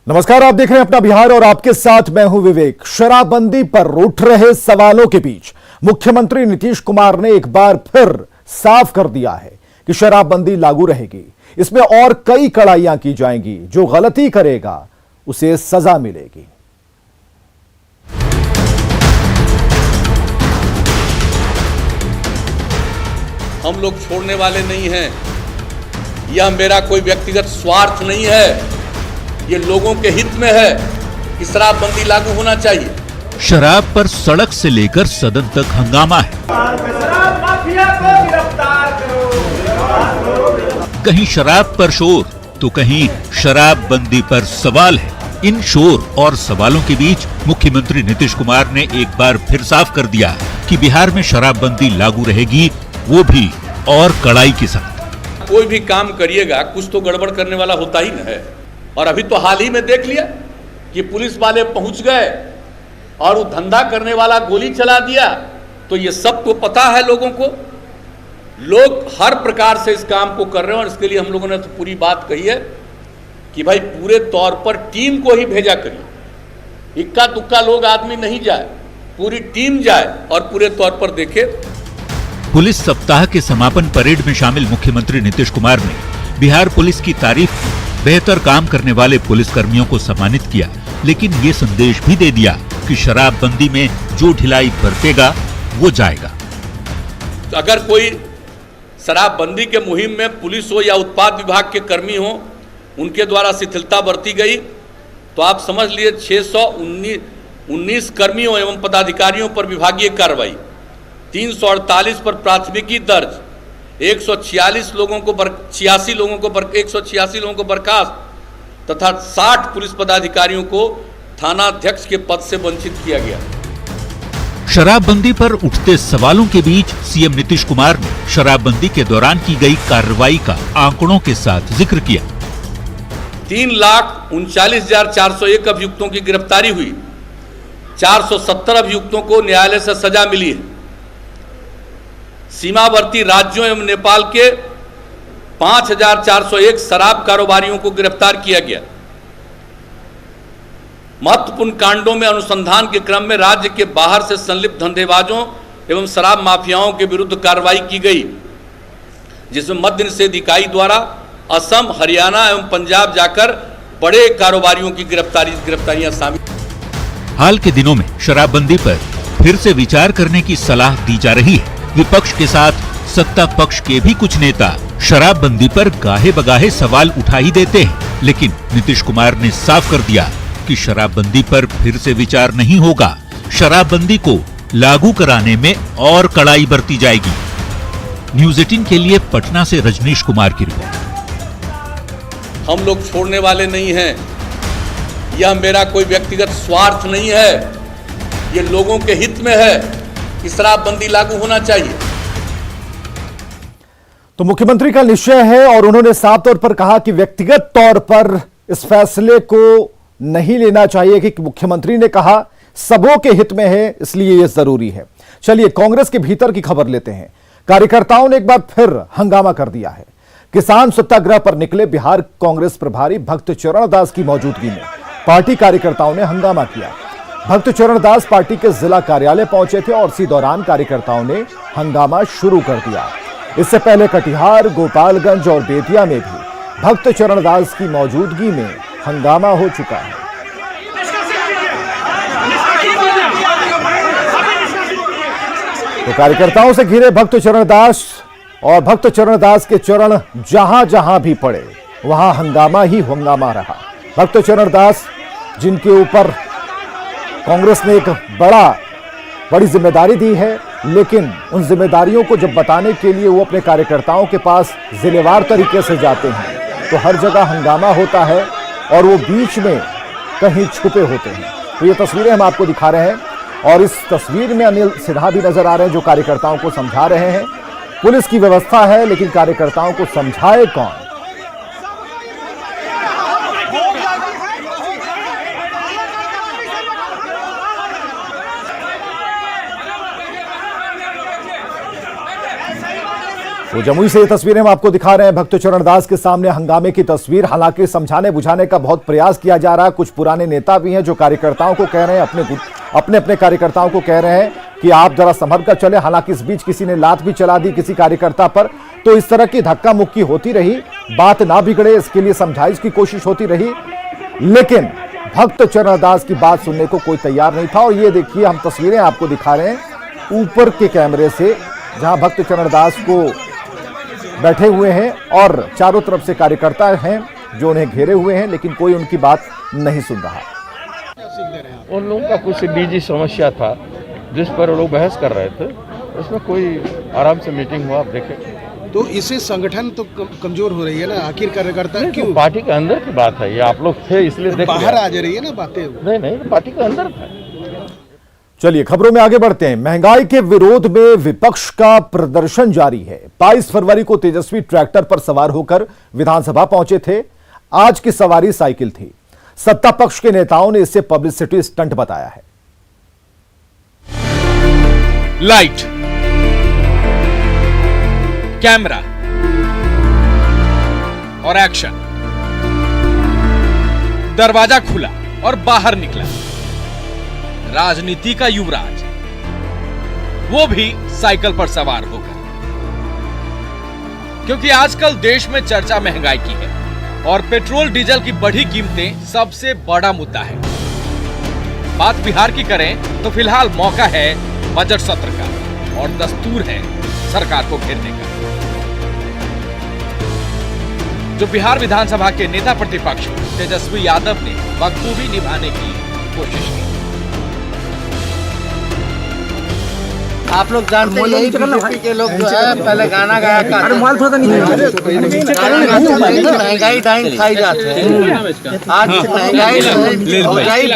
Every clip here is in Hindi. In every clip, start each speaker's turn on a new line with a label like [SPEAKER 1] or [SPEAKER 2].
[SPEAKER 1] नमस्कार, आप देख रहे हैं अपना बिहार और आपके साथ मैं हूं विवेक। शराबबंदी पर उठ रहे सवालों के बीच मुख्यमंत्री नीतीश कुमार ने एक बार फिर साफ कर दिया है कि शराबबंदी लागू रहेगी। इसमें और कई कड़ाइयां की जाएंगी। जो गलती करेगा उसे सजा मिलेगी।
[SPEAKER 2] हम लोग छोड़ने वाले नहीं हैं। यह मेरा कोई व्यक्तिगत स्वार्थ नहीं है। ये लोगों के हित में है कि शराबबंदी लागू होना चाहिए।
[SPEAKER 3] शराब पर सड़क से लेकर सदन तक हंगामा है।
[SPEAKER 4] शराब माफिया को गिरफ्तार करो।
[SPEAKER 3] कहीं शराब पर शोर तो कहीं शराबबंदी पर सवाल है। इन शोर और सवालों के बीच मुख्यमंत्री नीतीश कुमार ने एक बार फिर साफ कर दिया कि बिहार में शराबबंदी लागू रहेगी, वो भी और कड़ाई के साथ।
[SPEAKER 2] कोई भी काम करिएगा कुछ तो गड़बड़ करने वाला होता ही न है। और अभी तो हाल ही में देख लिया कि पुलिस वाले पहुंच गए और वो धंधा करने वाला गोली चला दिया। तो ये सब तो पता है लोगों को। लोग हर प्रकार से इस काम को कर रहे हैं और इसके लिए हम लोगों ने तो पूरी बात कही है कि भाई पूरे तौर पर टीम को ही भेजा करिए। इक्का दुक्का लोग आदमी नहीं जाए, पूरी टीम जाए और पूरे तौर पर देखे।
[SPEAKER 3] पुलिस सप्ताह के समापन परेड में शामिल मुख्यमंत्री नीतीश कुमार ने बिहार पुलिस की तारीफ, बेहतर काम करने वाले पुलिसकर्मियों को सम्मानित किया, लेकिन ये संदेश भी दे दिया कि शराबबंदी में जो ढिलाई बरतेगा वो जाएगा।
[SPEAKER 2] अगर कोई शराबबंदी के मुहिम में पुलिस हो या उत्पाद विभाग के कर्मी हो, उनके द्वारा शिथिलता बरती गई तो आप समझ लिए 619 कर्मियों एवं पदाधिकारियों पर विभागीय कार्रवाई, 348 पर प्राथमिकी दर्ज, 186 लोगों को 186 लोगों को बर्खास्त तथा 60 पुलिस पदाधिकारियों को थानाध्यक्ष के पद से वंचित किया गया।
[SPEAKER 3] शराबबंदी पर उठते सवालों के बीच सीएम नीतीश कुमार ने शराबबंदी के दौरान की गई कार्रवाई का आंकड़ों के साथ जिक्र किया।
[SPEAKER 2] 3,39,401 अभियुक्तों की गिरफ्तारी हुई, 470 अभियुक्तों को न्यायालय से सजा मिली है। सीमावर्ती राज्यों एवं नेपाल के 5,401 शराब कारोबारियों को गिरफ्तार किया गया। महत्वपूर्ण कांडों में अनुसंधान के क्रम में राज्य के बाहर से संलिप्त धंधेबाजों एवं शराब माफियाओं के विरुद्ध कार्रवाई की गई, जिसमें मद्य निषेध इकाई द्वारा असम, हरियाणा एवं पंजाब जाकर बड़े कारोबारियों की गिरफ्तारियां शामिल।
[SPEAKER 3] हाल के दिनों में शराबबंदी पर फिर से विचार करने की सलाह दी जा रही है। विपक्ष के साथ सत्ता पक्ष के भी कुछ नेता शराबबंदी पर गाहे बगाहे सवाल उठा ही देते हैं, लेकिन नीतीश कुमार ने साफ कर दिया कि शराबबंदी पर फिर से विचार नहीं होगा। शराबबंदी को लागू कराने में और कड़ाई बरती जाएगी। न्यूज़ 18 के लिए पटना से रजनीश कुमार की रिपोर्ट।
[SPEAKER 2] हम लोग छोड़ने वाले नहीं हैं। यह मेरा कोई व्यक्तिगत स्वार्थ नहीं है। ये लोगों के हित में है कि शराबबंदी लागू होना चाहिए।
[SPEAKER 1] तो मुख्यमंत्री का निश्चय है और उन्होंने साफ तौर पर कहा कि व्यक्तिगत तौर पर इस फैसले को नहीं लेना चाहिए कि मुख्यमंत्री ने कहा सबों के हित में है, इसलिए यह जरूरी है। चलिए कांग्रेस के भीतर की खबर लेते हैं। कार्यकर्ताओं ने एक बार फिर हंगामा कर दिया है। किसान सत्याग्रह पर निकले बिहार कांग्रेस प्रभारी भक्त चरण दास की मौजूदगी में पार्टी कार्यकर्ताओं ने हंगामा किया। भक्त चरण दास पार्टी के जिला कार्यालय पहुंचे थे और इसी दौरान कार्यकर्ताओं ने हंगामा शुरू कर दिया। इससे पहले कटिहार, गोपालगंज और बेतिया में भी भक्त चरण दास की मौजूदगी में हंगामा हो चुका है। तो कार्यकर्ताओं से घिरे भक्त चरण दास और भक्त चरण दास के चरण जहां जहां भी पड़े वहां हंगामा ही हंगामा रहा। भक्त चरण दास जिनके ऊपर कांग्रेस ने एक बड़ी जिम्मेदारी दी है, लेकिन उन जिम्मेदारियों को जब बताने के लिए वो अपने कार्यकर्ताओं के पास जिलेवार तरीके से जाते हैं तो हर जगह हंगामा होता है और वो बीच में कहीं छुपे होते हैं। तो ये तस्वीरें हम आपको दिखा रहे हैं और इस तस्वीर में अनिल सिन्हा भी नजर आ रहे हैं जो कार्यकर्ताओं को समझा रहे हैं। पुलिस की व्यवस्था है लेकिन कार्यकर्ताओं को समझाए कौन? तो जमुई से ये तस्वीरें हम आपको दिखा रहे हैं। भक्त चरण दास के सामने हंगामे की तस्वीर। हालांकि समझाने बुझाने का बहुत प्रयास किया जा रहा है। कुछ पुराने नेता भी हैं जो कार्यकर्ताओं को कह रहे हैं, अपने कार्यकर्ताओं को कह रहे हैं कि आप जरा संभल कर चले। हालांकि इस बीच किसी ने लात भी चला दी किसी कार्यकर्ता पर। तो इस तरह की धक्का मुक्की होती रही, बात ना बिगड़े इसके लिए समझाइश की कोशिश होती रही, लेकिन भक्त चरण दास की बात सुनने को कोई तैयार नहीं था। और ये देखिए, हम तस्वीरें आपको दिखा रहे हैं ऊपर के कैमरे से, जहां भक्त चरण दास को बैठे हुए हैं और चारों तरफ से कार्यकर्ता हैं जो उन्हें घेरे हुए हैं, लेकिन कोई उनकी बात नहीं सुन रहा।
[SPEAKER 5] उन लोगों का कुछ निजी समस्या था जिस पर वो लोग बहस कर रहे थे, उसमें कोई आराम से मीटिंग हुआ, आप देखें।
[SPEAKER 6] तो इससे संगठन तो कमजोर हो रही है ना, आखिर कार्यकर्ता क्यों?
[SPEAKER 5] पार्टी के अंदर की बात है ये, आप लोग थे इसलिए देख
[SPEAKER 6] बाहर आ जा रही है ना बातें।
[SPEAKER 5] नहीं, पार्टी के अंदर था।
[SPEAKER 1] चलिए खबरों में आगे बढ़ते हैं। महंगाई के विरोध में विपक्ष का प्रदर्शन जारी है। 22 फरवरी को तेजस्वी ट्रैक्टर पर सवार होकर विधानसभा पहुंचे थे। आज की सवारी साइकिल थी। सत्ता पक्ष के नेताओं ने इसे पब्लिसिटी स्टंट बताया है।
[SPEAKER 7] लाइट, कैमरा और एक्शन। दरवाजा खुला और बाहर निकला राजनीति का युवराज, वो भी साइकिल पर सवार होकर। क्योंकि आजकल देश में चर्चा महंगाई की है और पेट्रोल डीजल की बढ़ी कीमतें सबसे बड़ा मुद्दा है। बात बिहार की करें तो फिलहाल मौका है बजट सत्र का और दस्तूर है सरकार को घेरने का। जो बिहार विधानसभा के नेता प्रतिपक्ष तेजस्वी यादव ने बखूबी निभाने की कोशिश की।
[SPEAKER 8] आप लोग जानते हैं यही बीजेपी के लोग जो है पहले गाना गाया करते हैं, महंगाई डाइन खाई जाते हैं। आज महंगाई हो गई।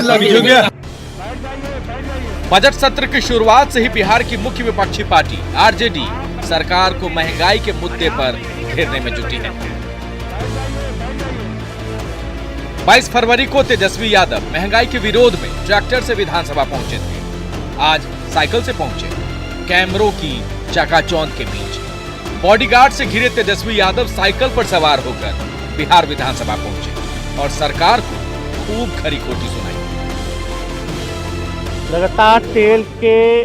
[SPEAKER 7] बजट सत्र की शुरुआत से ही बिहार की मुख्य विपक्षी पार्टी आरजेडी सरकार को महंगाई के मुद्दे पर घेरने में जुटी है। 22 फरवरी को तेजस्वी यादव महंगाई के विरोध में ट्रैक्टर से विधानसभा पहुंचे थे। आज साइकिल से पहुंचे, कैमरों की चकाचौंध के बीच। बॉडीगार्ड से घिरे तेजस्वी यादव साइकिल पर सवार होकर बिहार विधानसभा पहुंचे और सरकार को खूब खरी खोटी सुनाई।
[SPEAKER 8] लगातार तेल के,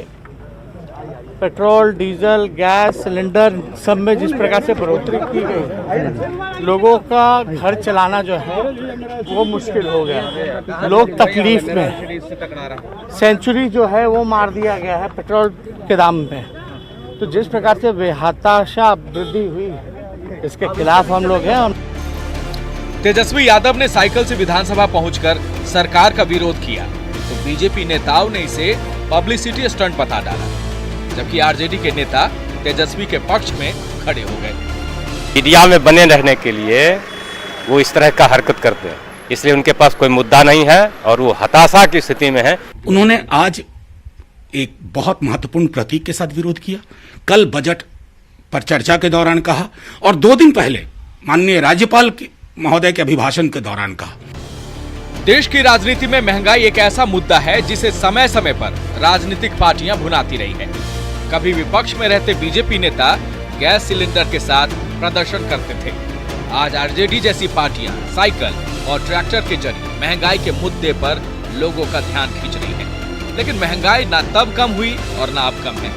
[SPEAKER 8] पेट्रोल, डीजल, गैस सिलेंडर सब में जिस प्रकार से बढ़ोतरी की गई, लोगों का घर चलाना जो है वो मुश्किल हो गया। लोग तकलीफ में, सेंचुरी जो है वो मार दिया गया है पेट्रोल के दाम में। तो जिस प्रकार से बेहताशा वृद्धि हुई, इसके खिलाफ हम लोग हैं।
[SPEAKER 7] तेजस्वी यादव ने साइकिल से विधानसभा पहुंचकर सरकार का विरोध किया तो बीजेपी नेताओं ने इसे पब्लिसिटी स्टंट बता डाला, जबकि आरजेडी के नेता तेजस्वी के पक्ष में खड़े हो गए।
[SPEAKER 9] मीडिया में बने रहने के लिए वो इस तरह का हरकत करते हैं, इसलिए उनके पास कोई मुद्दा नहीं है और वो हताशा की स्थिति में है।
[SPEAKER 10] उन्होंने आज एक बहुत महत्वपूर्ण प्रतीक के साथ विरोध किया, कल बजट पर चर्चा के दौरान कहा और 2 दिन पहले माननीय राज्यपाल महोदय के अभिभाषण के दौरान कहा।
[SPEAKER 7] देश की राजनीति में महंगाई एक ऐसा मुद्दा है जिसे समय समय पर राजनीतिक पार्टियां भुनाती रही है। कभी विपक्ष में रहते बीजेपी नेता गैस सिलेंडर के साथ प्रदर्शन करते थे। आज आरजेडी जैसी पार्टियां साइकिल और ट्रैक्टर के जरिए महंगाई के मुद्दे पर लोगों का ध्यान खींच रही है। लेकिन महंगाई ना तब कम हुई और ना अब कम है।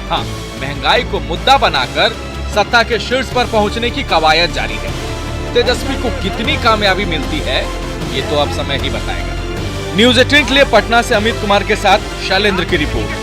[SPEAKER 7] हाँ, महंगाई को मुद्दा बनाकर सत्ता के शीर्ष पर पहुंचने की कवायद जारी है। तेजस्वी को कितनी कामयाबी मिलती है ये तो अब समय ही बताएगा। न्यूज़ 18 के लिए पटना से अमित कुमार के साथ शैलेंद्र की रिपोर्ट।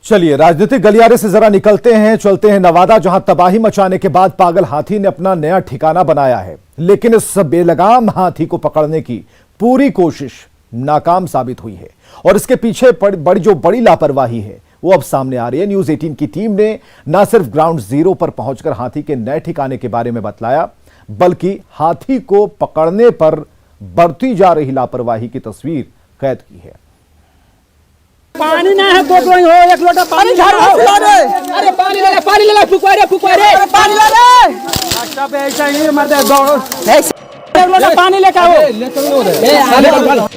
[SPEAKER 1] चलिए राजनीतिक गलियारे से जरा निकलते हैं, चलते हैं नवादा, जहां तबाही मचाने के बाद पागल हाथी ने अपना नया ठिकाना बनाया है। लेकिन इस बेलगाम हाथी को पकड़ने की पूरी कोशिश नाकाम साबित हुई है और इसके पीछे बड़ी लापरवाही है वो अब सामने आ रही है। न्यूज़ 18 की टीम ने न सिर्फ ग्राउंड जीरो पर पहुंचकर हाथी के नए ठिकाने के बारे में बतलाया, बल्कि हाथी को पकड़ने पर बढ़ती जा रही लापरवाही की तस्वीर कैद की है।
[SPEAKER 4] पानी ना है, 2 ड्राइंग हो, 1 लोटा पानी झाड़ हो। अरे पानी ले ले, फुकवारे पानी ले ले। रास्ता पे ऐसा ही मरते दौड़ो, 1 लोटा पानी लेकर आओ।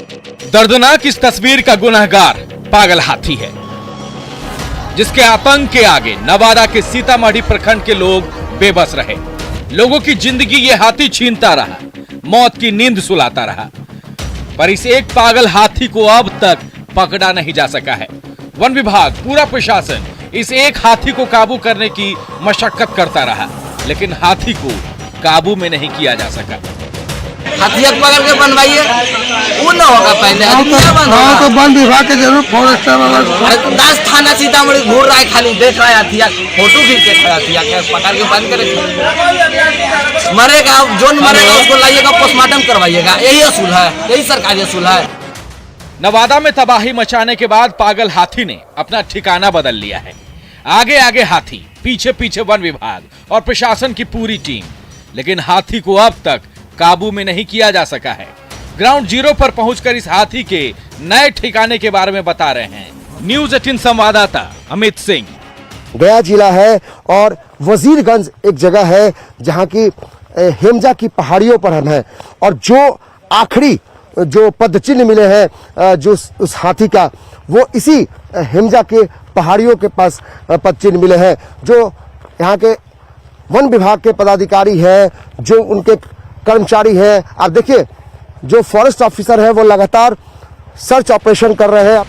[SPEAKER 7] दर्दनाक इस तस्वीर का गुनहगार पागल हाथी है। जिसके आतंक के आगे नवादा के सीतामढ़ी प्रखंड के लोग बेबस रहे। लोगों की जिंदगी ये हाथी छीनता रहा, मौत की नींद सुलाता रहा, पर इस एक पागल हाथी को अब तक पकड़ा नहीं जा सका है। वन विभाग, पूरा प्रशासन इस एक हाथी को काबू करने की मशक्कत करता रहा, लेकिन हाथी को काबू में नहीं किया जा सका।
[SPEAKER 4] हाथिया पकड़ के बनवाइए, वो ना होगा पहले। हाँ तो वन विभाग के जरूर फॉरेस्टर वाला 10 थाना सीतामढ़ी घूर रहा है, खाली देख रहा है हाथिया, फोटो खींच के हाथिया के पकड़ के बंद करे। मरेगा जो मरेगा उसको लाइएगा, पोस्टमार्टम करवाइएगा, यही असूल है, यही सरकारी असूल है।
[SPEAKER 7] नवादा में तबाही मचाने के बाद पागल हाथी ने अपना ठिकाना बदल लिया है। आगे आगे हाथी, पीछे पीछे वन विभाग और प्रशासन की पूरी टीम, लेकिन हाथी को अब तक काबू में नहीं किया जा सका है। ग्राउंड जीरो पर पहुंचकर इस हाथी के नए ठिकाने के बारे में बता रहे हैं न्यूज़ 18 संवाददाता अमित सिंह।
[SPEAKER 11] गया जिला है और वजीरगंज एक जगह है जहां की हेमजा की पहाड़ियों पर हम हैं, और जो आखिरी जो पदचिन्ह मिले हैं जो उस हाथी का, वो इसी हेमजा के पहाड़ियों के पास पदचिन्ह मिले हैं। जो यहाँ के वन विभाग के पदाधिकारी हैं, जो उनके कर्मचारी हैं, आप देखिए जो फॉरेस्ट ऑफिसर है वो लगातार सर्च ऑपरेशन कर रहे हैं।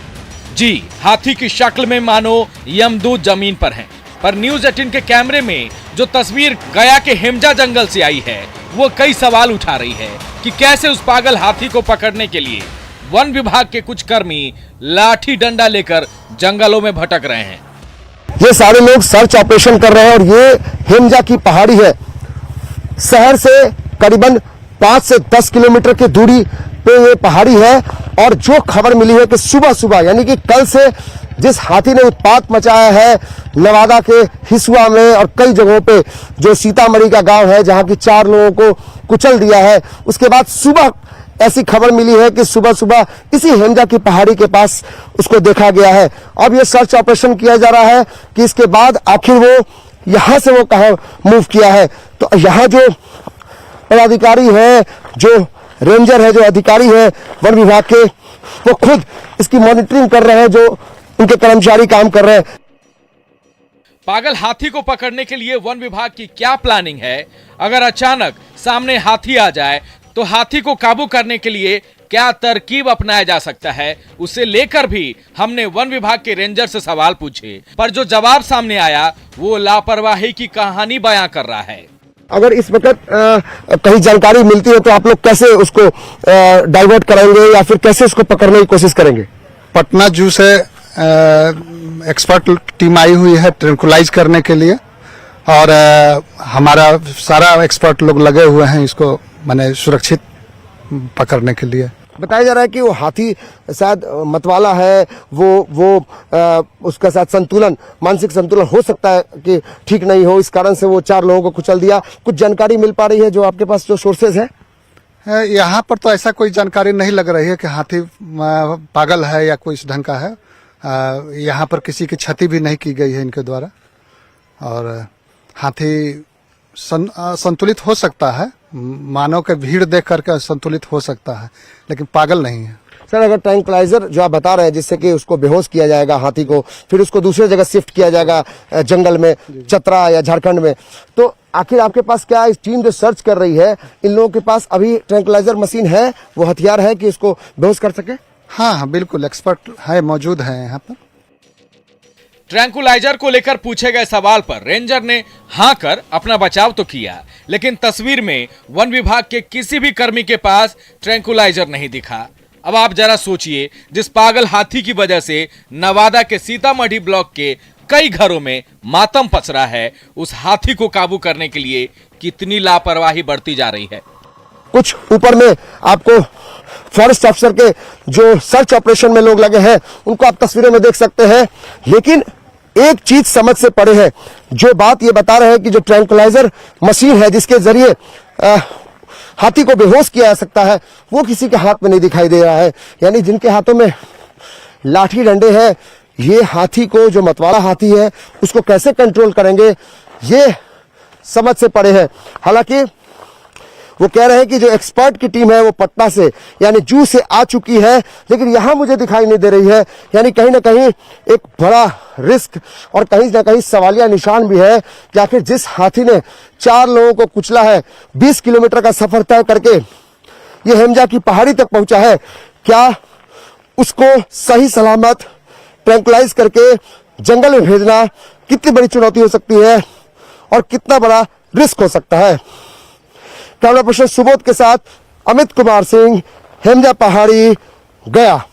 [SPEAKER 7] जी, हाथी की शक्ल में मानो यमदूत जमीन पर हैं, पर न्यूज़ 18 के कैमरे में जो तस्वीर गया के हेमजा जंगल से आई है वो कई सवाल उठा रही है कि कैसे उस पागल हाथी को पकड़ने के लिए वन विभाग के कुछ कर्मी लाठी डंडा लेकर जंगलों में भटक रहे हैं।
[SPEAKER 11] ये सारे लोग सर्च ऑपरेशन कर रहे हैं, और ये हेमजा की पहाड़ी है। शहर से करीबन 5 से 10 किलोमीटर की दूरी पे ये पहाड़ी है, और जो खबर मिली है कि सुबह सुबह यानी कि कल से जिस हाथी ने उत्पात मचाया है नवादा के हिसुआ में और कई जगहों पे, जो सीतामढ़ी का गांव है जहां की 4 लोगों को कुचल दिया है, उसके बाद सुबह ऐसी खबर मिली है कि सुबह सुबह इसी हेमजा की पहाड़ी के पास उसको देखा गया है। अब ये सर्च ऑपरेशन किया जा रहा है कि इसके बाद आखिर वो यहां से वो कहां मूव किया है। तो यहाँ जो पदाधिकारी है, जो रेंजर है, जो अधिकारी है वन विभाग के, वो खुद इसकी मॉनिटरिंग कर रहे हैं, जो उनके कर्मचारी काम कर रहे हैं।
[SPEAKER 7] पागल हाथी को पकड़ने के लिए वन विभाग की क्या प्लानिंग है? अगर अचानक सामने हाथी आ जाए तो हाथी को काबू करने के लिए क्या तरकीब अपनाया जा सकता है, उसे लेकर भी हमने वन विभाग के रेंजर से सवाल पूछे, पर जो जवाब सामने आया वो लापरवाही की कहानी बयां कर रहा है।
[SPEAKER 11] अगर इस वक्त कहीं जानकारी मिलती है तो आप लोग कैसे उसको डाइवर्ट कराएंगे या फिर कैसे उसको पकड़ने की कोशिश करेंगे?
[SPEAKER 6] पटना जू से एक्सपर्ट टीम आई हुई है ट्रैंकुलाइज करने के लिए, और हमारा सारा एक्सपर्ट लोग लगे हुए हैं इसको माने सुरक्षित पकड़ने के लिए।
[SPEAKER 11] बताया जा रहा है कि वो हाथी शायद मतवाला है, उसका शायद संतुलन, मानसिक संतुलन हो सकता है कि ठीक नहीं हो, इस कारण से वो 4 लोगों को कुचल दिया। कुछ जानकारी मिल पा रही है जो आपके पास जो सोर्सेज है?
[SPEAKER 6] यहाँ पर तो ऐसा कोई जानकारी नहीं लग रही है कि हाथी पागल है या कोई इस ढंग का है। यहाँ पर किसी की क्षति भी नहीं की गई है इनके द्वारा, और हाथी संतुलित हो सकता है, मानव के भीड़ देख करके संतुलित हो सकता है, लेकिन पागल नहीं है।
[SPEAKER 11] सर, अगर ट्रैंकुलाइजर जो आप बता रहे हैं जिससे कि उसको बेहोश किया जाएगा हाथी को, फिर उसको दूसरी जगह शिफ्ट किया जाएगा जंगल में, चतरा या झारखंड में, तो आखिर आपके पास क्या इस टीम जो सर्च कर रही है, इन लोगों के पास अभी ट्रैंकुलाइजर मशीन है, वो हथियार है कि उसको बेहोश कर सके?
[SPEAKER 6] हाँ, बिल्कुल एक्सपर्ट है, मौजूद है यहाँ पर।
[SPEAKER 7] ट्रैंकुलाइजर को लेकर पूछे गए सवाल पर रेंजर ने हाँ कर अपना बचाव तो किया, लेकिन तस्वीर में वन विभाग के किसी भी कर्मी के पास ट्रैंकुलाइजर नहीं दिखा। अब आप जरा सोचिए, जिस पागल हाथी की वजह से नवादा के सीतामढ़ी ब्लॉक के कई घरों में मातम पसरा है, उस हाथी को काबू करने के लिए कितनी लापरवाही बढ़ती जा रही है।
[SPEAKER 11] कुछ ऊपर में आपको फॉरेस्ट ऑफिसर के जो सर्च ऑपरेशन में लोग लगे हैं उनको आप तस्वीरों में देख सकते हैं, लेकिन एक चीज समझ से परे है। जो बात ये बता रहे हैं कि जो ट्रैंकुलाइजर मशीन है जिसके जरिए हाथी को बेहोश किया जा सकता है, वो किसी के हाथ में नहीं दिखाई दे रहा है। यानी जिनके हाथों में लाठी डंडे हैं, ये हाथी को, जो मतवाला हाथी है, उसको कैसे कंट्रोल करेंगे, ये समझ से परे है। हालांकि वो कह रहे हैं कि जो एक्सपर्ट की टीम है वो पटना से यानी जू से आ चुकी है, लेकिन यहां मुझे दिखाई नहीं दे रही है। यानी कहीं ना कहीं एक बड़ा रिस्क और कहीं ना कहीं सवालिया निशान भी है कि आखिर जिस हाथी ने 4 लोगों को कुचला है, 20 किलोमीटर का सफर तय करके ये हेमजा की पहाड़ी तक पहुंचा है, क्या उसको सही सलामत ट्रैंकुलाइज करके जंगल में भेजना कितनी बड़ी चुनौती हो सकती है और कितना बड़ा रिस्क हो सकता है। कैमरा पर्सन सुबोध के साथ अमित कुमार सिंह, हेमजा पहाड़ी, गया।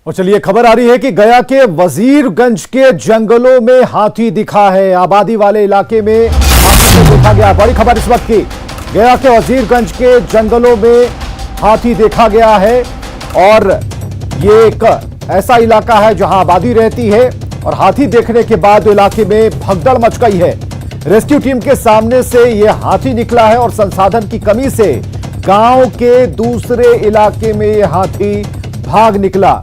[SPEAKER 1] और चलिए खबर आ रही है कि गया के वजीरगंज के जंगलों में हाथी दिखा है। आबादी वाले इलाके में हाथी को देखा गया। बड़ी खबर इस वक्त की, गया के वजीरगंज के जंगलों में हाथी देखा गया है और ये एक ऐसा इलाका है जहां आबादी रहती है और हाथी देखने के बाद इलाके में भगदड़ मच गई है। रेस्क्यू टीम के सामने से यह हाथी निकला है और संसाधन की कमी से गांव के दूसरे इलाके में यह हाथी भाग निकला।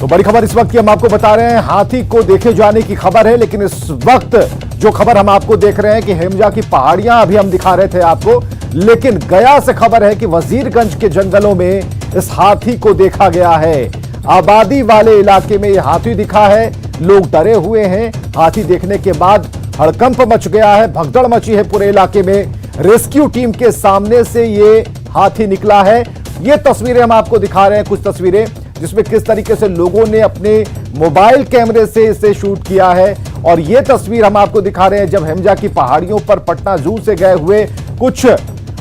[SPEAKER 1] तो बड़ी खबर इस वक्त की हम आपको बता रहे हैं, हाथी को देखे जाने की खबर है, लेकिन इस वक्त जो खबर हम आपको देख रहे हैं कि हेमजा की पहाड़ियां अभी हम दिखा रहे थे आपको, लेकिन गया से खबर है कि वजीरगंज के जंगलों में इस हाथी को देखा गया है। आबादी वाले इलाके में यह हाथी दिखा है, लोग डरे हुए हैं। हाथी देखने के बाद हड़कंप मच गया है, भगदड़ मची है पूरे इलाके में। रेस्क्यू टीम के सामने से ये हाथी निकला है। ये तस्वीरें हम आपको दिखा रहे हैं, कुछ तस्वीरें जिसमें किस तरीके से लोगों ने अपने मोबाइल कैमरे से इसे शूट किया है। और ये तस्वीर हम आपको दिखा रहे हैं जब हेमजा की पहाड़ियों पर पटना जू से गए हुए कुछ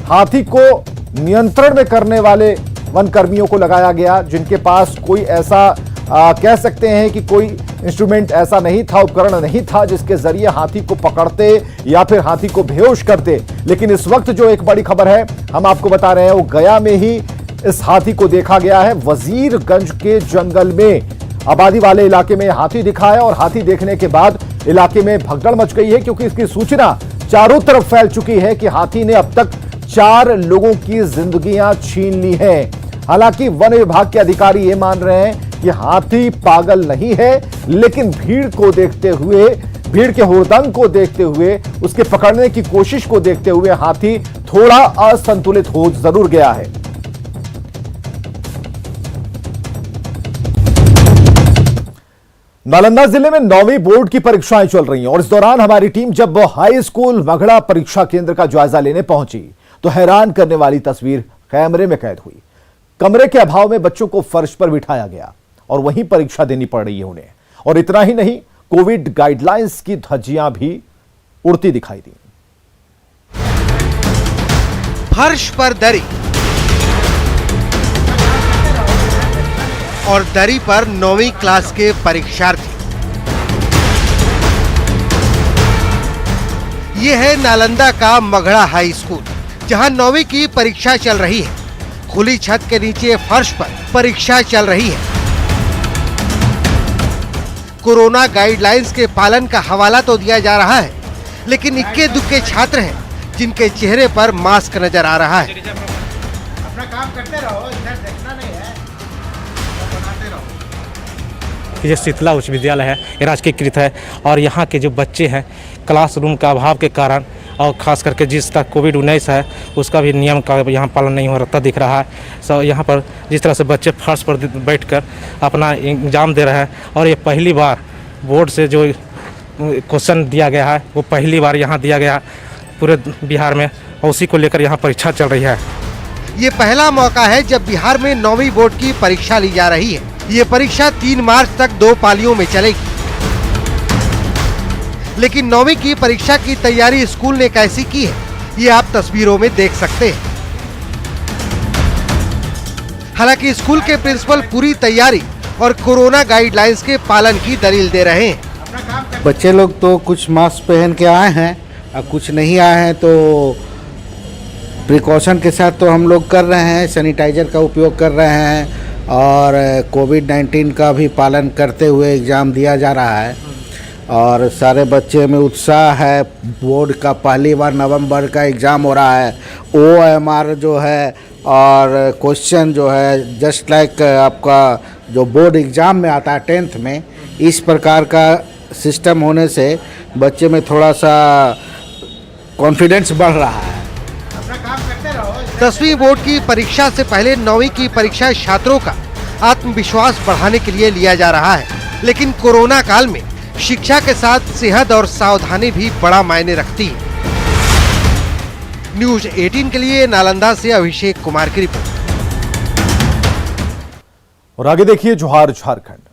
[SPEAKER 1] हाथी को नियंत्रण में करने वाले वन कर्मियों को लगाया गया, जिनके पास कोई ऐसा कह सकते हैं कि कोई इंस्ट्रूमेंट ऐसा नहीं था, उपकरण नहीं था जिसके जरिए हाथी को पकड़ते या फिर हाथी को बेहोश करते। लेकिन इस वक्त जो एक बड़ी खबर है हम आपको बता रहे हैं, वो गया में ही इस हाथी को देखा गया है। वजीरगंज के जंगल में आबादी वाले इलाके में हाथी दिखा है और हाथी देखने के बाद इलाके में भगदड़ मच गई है, क्योंकि इसकी सूचना चारों तरफ फैल चुकी है कि हाथी ने अब तक 4 लोगों की जिंदगियां छीन ली हैं। हालांकि वन विभाग के अधिकारी ये मान रहे हैं कि हाथी पागल नहीं है, लेकिन भीड़ को देखते हुए, भीड़ के हुड़दंग को देखते हुए, उसके पकड़ने की कोशिश को देखते हुए हाथी थोड़ा असंतुलित हो जरूर गया है। नालंदा जिले में 9वीं बोर्ड की परीक्षाएं चल रही हैं और इस दौरान हमारी टीम जब हाई स्कूल मगड़ा परीक्षा केंद्र का जायजा लेने पहुंची तो हैरान करने वाली तस्वीर कैमरे में कैद हुई। कमरे के अभाव में बच्चों को फर्श पर बिठाया गया और वहीं परीक्षा देनी पड़ रही है उन्हें। और इतना ही नहीं, कोविड गाइडलाइंस की धज्जियां भी उड़ती दिखाई दी।
[SPEAKER 12] फर्श पर दरी और दरी पर 9वीं क्लास के परीक्षार्थी। ये है नालंदा का मगड़ा हाई स्कूल, जहां 9वीं की परीक्षा चल रही है। खुली छत के नीचे फर्श पर परीक्षा चल रही है। कोरोना गाइडलाइंस के पालन का हवाला तो दिया जा रहा है, लेकिन इक्के दुक्के छात्र हैं जिनके चेहरे पर मास्क नजर आ रहा है।
[SPEAKER 8] अपना काम करते रहो, इधर देखना नहीं है, बनाते रहो।
[SPEAKER 13] ये शीतला उच्च विद्यालय है, ये राजकीयकृत है और यहाँ के जो बच्चे हैं क्लासरूम का अभाव के कारण और खास करके जिसका कोविड-19 है उसका भी नियम का यहाँ पालन नहीं हो रहा दिख रहा है। सो यहाँ पर जिस तरह से बच्चे फर्श पर बैठकर अपना एग्जाम दे रहे हैं और ये पहली बार बोर्ड से जो क्वेश्चन दिया गया है वो पहली बार यहाँ दिया गया पूरे बिहार में, और उसी को लेकर यहाँ परीक्षा चल रही है।
[SPEAKER 12] ये पहला मौका है जब बिहार में 9वीं बोर्ड की परीक्षा ली जा रही है। ये परीक्षा 3 मार्च तक 2 पालियों में चलेगी। लेकिन 9वीं की परीक्षा की तैयारी स्कूल ने कैसी की है, ये आप तस्वीरों में देख सकते हैं। हालांकि स्कूल के प्रिंसिपल पूरी तैयारी और कोरोना गाइडलाइंस के पालन की दलील दे रहे हैं।
[SPEAKER 14] बच्चे लोग तो कुछ मास्क पहन के आए हैं और कुछ नहीं आए हैं, तो प्रिकॉशन के साथ तो हम लोग कर रहे हैं, सैनिटाइजर का उपयोग कर रहे हैं और कोविड-19 का भी पालन करते हुए एग्ज़ाम दिया जा रहा है। और सारे बच्चे में उत्साह है। बोर्ड का पहली बार नवंबर का एग्ज़ाम हो रहा है। OMR जो है और क्वेश्चन जो है जस्ट लाइक आपका जो बोर्ड एग्ज़ाम में आता है 10th में, इस प्रकार का सिस्टम होने से बच्चे में थोड़ा सा कॉन्फिडेंस बढ़ रहा है।
[SPEAKER 12] 10वीं बोर्ड की परीक्षा से पहले 9वीं की परीक्षा छात्रों का आत्मविश्वास बढ़ाने के लिए लिया जा रहा है, लेकिन कोरोना काल में शिक्षा के साथ सेहत और सावधानी भी बड़ा मायने रखती है। न्यूज 18 के लिए नालंदा से अभिषेक कुमार की रिपोर्ट।
[SPEAKER 1] और आगे देखिए जोहार झारखंड।